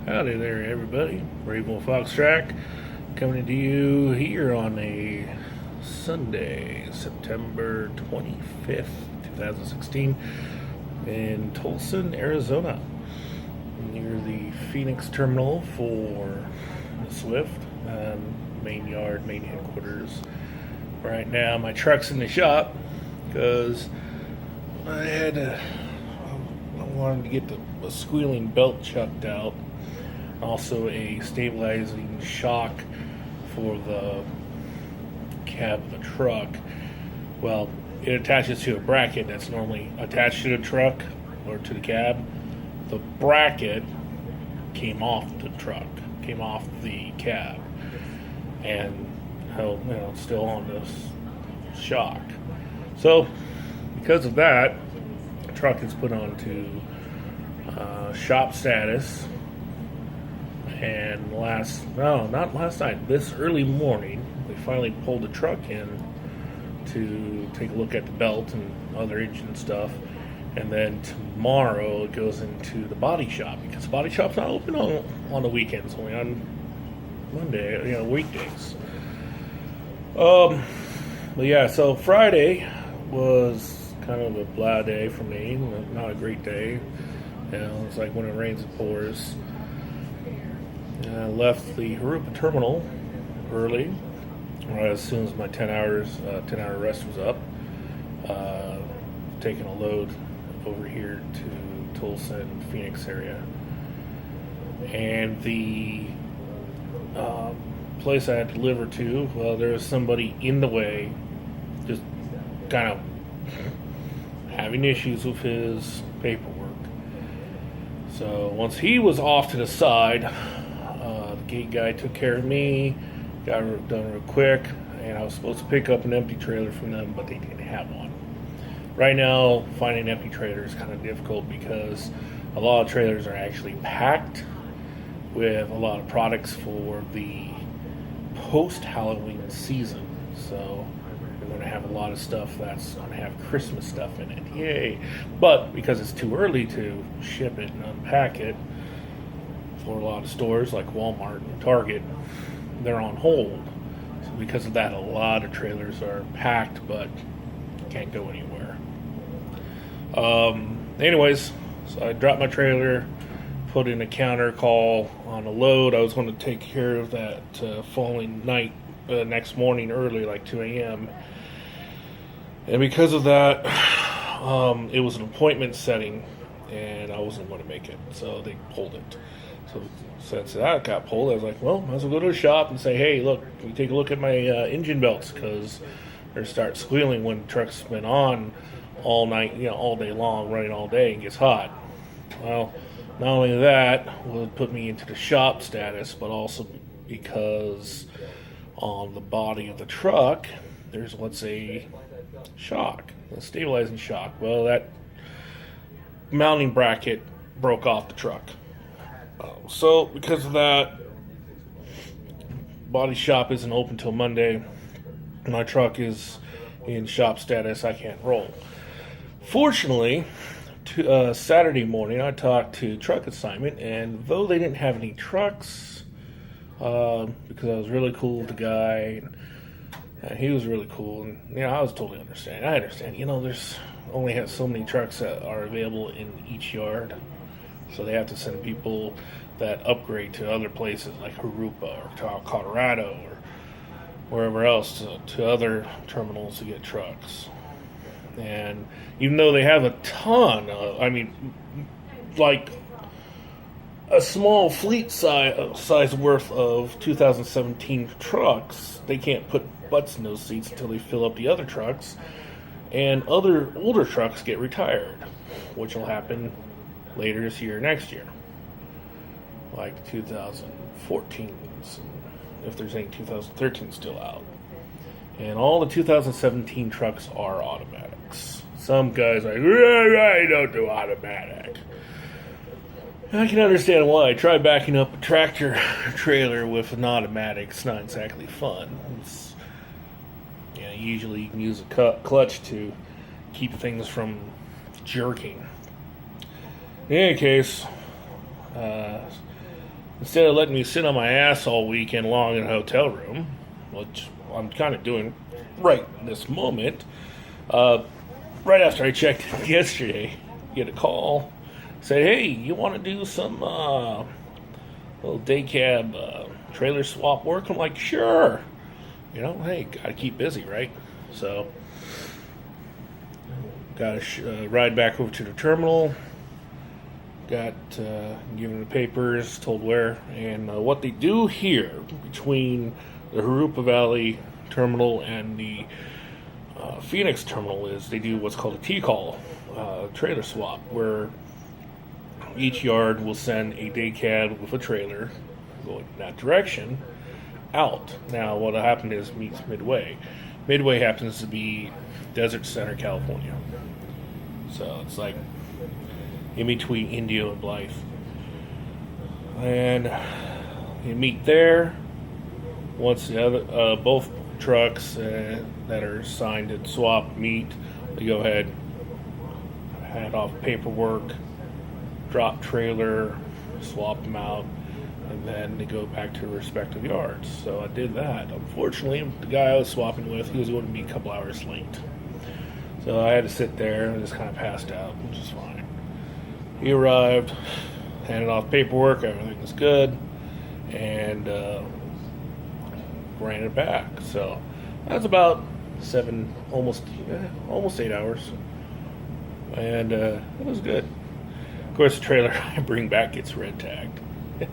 Howdy there, everybody. Raven Fox Track coming to you here on a Sunday, September 25th, 2016, in Tulsa, Arizona, near the Phoenix terminal for the Swift, main yard, main headquarters. Right now, my truck's in the shop because I wanted to get the squealing belt chucked out. Also, a stabilizing shock for the cab of the truck. Well, it attaches to a bracket that's normally attached to the truck or to the cab. The bracket came off the truck, came off the cab, and held, still on this shock. So, because of that, the truck is put onto shop status. And not last night, this early morning, we finally pulled the truck in to take a look at the belt and other engine stuff. And then tomorrow it goes into the body shop because the body shop's not open on the weekends, only on Monday, weekdays. But yeah, so Friday was kind of a blah day for me, not a great day. It's like when it rains, it pours. I left the Harupa terminal early, as soon as my 10-hour rest was up. Taking a load over here to Tulsa and Phoenix area. And the place I had to deliver to, well, there was somebody in the way, just kind of having issues with his paperwork. So once he was off to the side, the gate guy took care of me, got it done real quick, and I was supposed to pick up an empty trailer from them, but they didn't have one. Right now, finding an empty trailer is kind of difficult because a lot of trailers are actually packed with a lot of products for the post-Halloween season. So we're going to have a lot of stuff that's going to have Christmas stuff in it. Yay! But because it's too early to ship it and unpack it, for a lot of stores like Walmart and Target, they're on hold. So because of that, a lot of trailers are packed but can't go anywhere. Anyways, so I dropped my trailer, put in a counter call on a load. I was going to take care of that following night, next morning early, like 2 a.m. And because of that, it was an appointment setting, and I wasn't going to make it, so they pulled it. So since that got pulled, I was like, well, might as well go to the shop and say, hey, look, can you take a look at my engine belts? Because they start squealing when the truck's been on all night, all day long, running all day, and gets hot. Well, not only that would put me into the shop status, but also because on the body of the truck, there's what's a shock, a stabilizing shock. Well, that mounting bracket broke off the truck. So, because of that, body shop isn't open till Monday. My truck is in shop status. I can't roll. Fortunately, Saturday morning, I talked to Truck Assignment, and though they didn't have any trucks, because I was really cool with the guy, and he was really cool, and I was totally understanding. I understand. There's only have so many trucks that are available in each yard. So they have to send people that upgrade to other places like Harupa or to Colorado or wherever else to other terminals to get trucks. And even though they have a ton like a small fleet size worth of 2017 trucks, they can't put butts in those seats until they fill up the other trucks. And other older trucks get retired, which will happen later this year, next year, like 2014, if there's any 2013 still out. And all the 2017 trucks are automatics. Some guys are like, I don't do automatic. I can understand why. Try backing up a tractor trailer with an automatic. It's not exactly fun. Usually you can use a clutch to keep things from jerking. In any case, instead of letting me sit on my ass all weekend long in a hotel room, which I'm kind of doing right this moment, right after I checked in yesterday, get a call, say, hey, you want to do some little day cab trailer swap work? I'm like, sure. Hey, gotta keep busy, right? So, got to ride back over to the terminal. Got given the papers, told where, and what they do here between the Jurupa Valley terminal and the Phoenix terminal is they do what's called a T-call trailer swap, where each yard will send a day cab with a trailer going in that direction out. Now, what happened is meets Midway. Midway happens to be Desert Center, California. So it's like in between Indio and Blythe. And you meet there. Once the other, both trucks that are signed and swap meet, they go ahead, hand off paperwork, drop trailer, swap them out, and then they go back to respective yards. So I did that. Unfortunately, the guy I was swapping with, he was going to be a couple hours late. So I had to sit there and just kind of passed out, which is fine. He arrived, handed off paperwork, everything was good, and ran it back. So that's about almost 8 hours, and it was good. Of course, the trailer I bring back gets red tagged,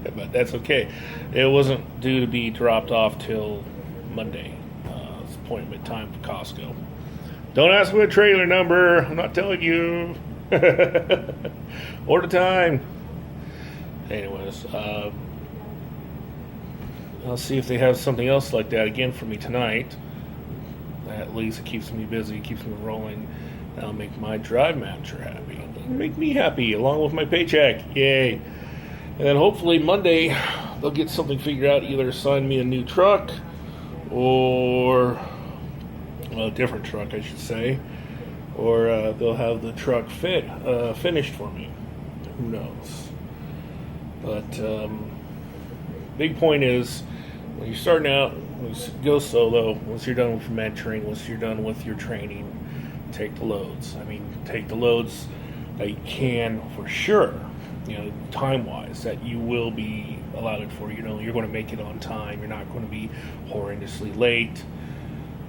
but that's okay. It wasn't due to be dropped off till Monday. It's appointment time for Costco. Don't ask me a trailer number. I'm not telling you. Order time. Anyways, I'll see if they have something else like that again for me tonight. At least it keeps me busy, keeps me rolling. That'll make my drive manager happy. It'll make me happy along with my paycheck. Yay. And then hopefully Monday they'll get something figured out. Either assign me a new truck or a different truck, I should say. Or they'll have the truck finished for me. Who knows? But big point is, when you're starting out, when you go solo, once you're done with your mentoring, once you're done with your training, take the loads. I mean, take the loads that you can for sure, time-wise, that you will be allotted for. You're going to make it on time. You're not going to be horrendously late.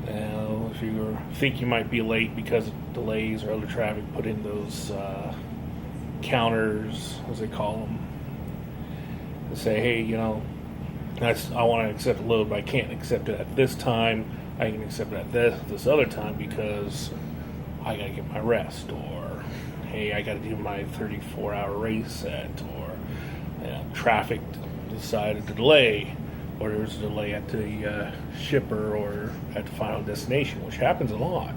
If you think you might be late because of delays or other traffic, put in those counters, as they call them, and say, hey, I want to accept a load, but I can't accept it at this time. I can accept it at this other time because I got to get my rest, or hey, I got to do my 34-hour race set, or traffic decided to delay, or there was a delay at the shipper or at the final destination, which happens a lot.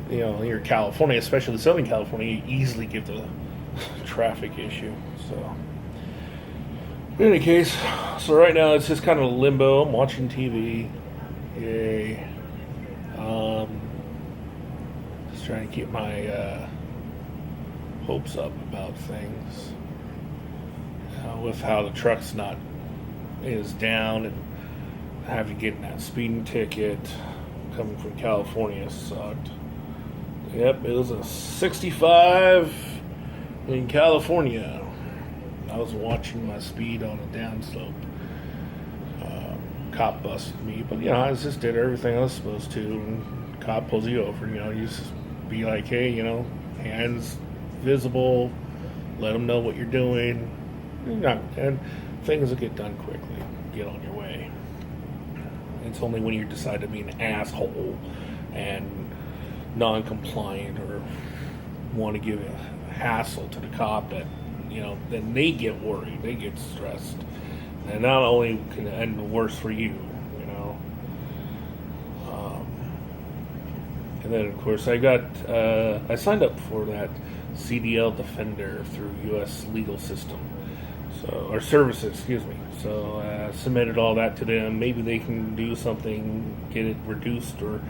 Here in California, especially Southern California, you easily get the traffic issue. So, in any case, so right now it's just kind of a limbo. I'm watching TV. Yay. Just trying to keep my hopes up about things. With how the truck's is down, and having getting that speeding ticket coming from California sucked. Yep, it was a 65 in California. I was watching my speed on a downslope. Cop busted me, but I just did everything I was supposed to, and cop pulls you over. You just be like, hey, hands visible, let them know what you're doing, and things will get done quickly. Get on your way. It's only when you decide to be an asshole and non-compliant or want to give a hassle to the cop that then they get worried, they get stressed, and not only can it end worse for you, and then of course I signed up for that CDL Defender through U.S. legal system, or services, excuse me. So I submitted all that to them. Maybe they can do something, get it reduced or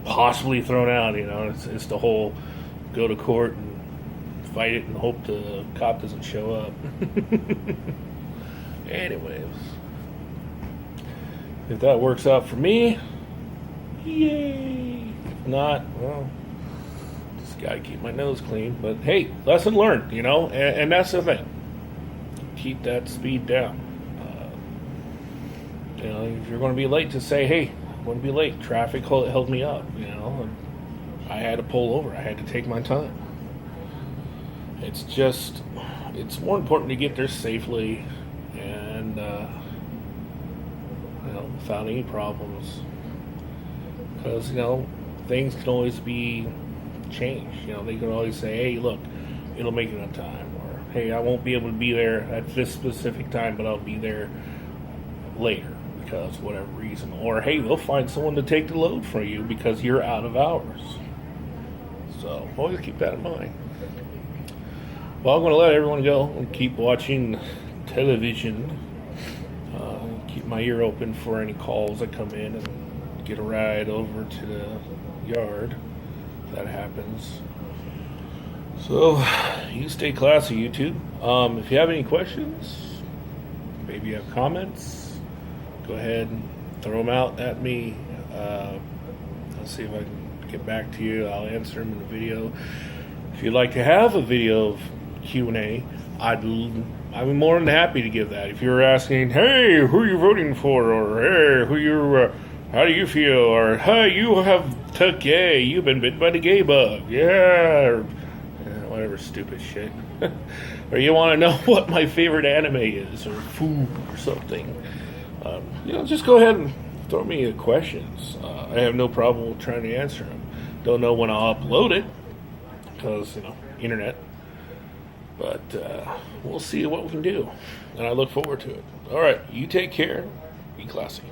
possibly thrown out. It's the whole go to court and fight it and hope the cop doesn't show up. Anyways, if that works out for me, yay. If not, well, just gotta keep my nose clean. But hey, lesson learned, and that's the thing. Keep that speed down. If you're going to be late, to say, hey, I'm going to be late. Traffic held me up, and I had to pull over. I had to take my time. It's more important to get there safely and, without any problems. Because, things can always be changed. They can always say, hey, look, it'll make it on time. Or, hey, I won't be able to be there at this specific time, but I'll be there later because whatever reason. Or, hey, they'll find someone to take the load for you because you're out of hours. So, always keep that in mind. Well, I'm going to let everyone go and keep watching television. Keep my ear open for any calls that come in and get a ride over to the yard if that happens. So, you stay classy, YouTube. If you have any questions, maybe you have comments, go ahead and throw them out at me. I'll see if I can get back to you. I'll answer them in the video. If you'd like to have a video of Q&A, I'd be more than happy to give that. If you're asking, hey, who are you voting for? Or, hey, how do you feel? Or, hey, you have took gay. You've been bitten by the gay bug. Yeah. Or, whatever stupid shit. Or you want to know what my favorite anime is, or food, or something. Just go ahead and throw me questions. I have no problem trying to answer them. Don't know when I'll upload it, because, internet. But we'll see what we can do. And I look forward to it. All right, you take care. Be classy.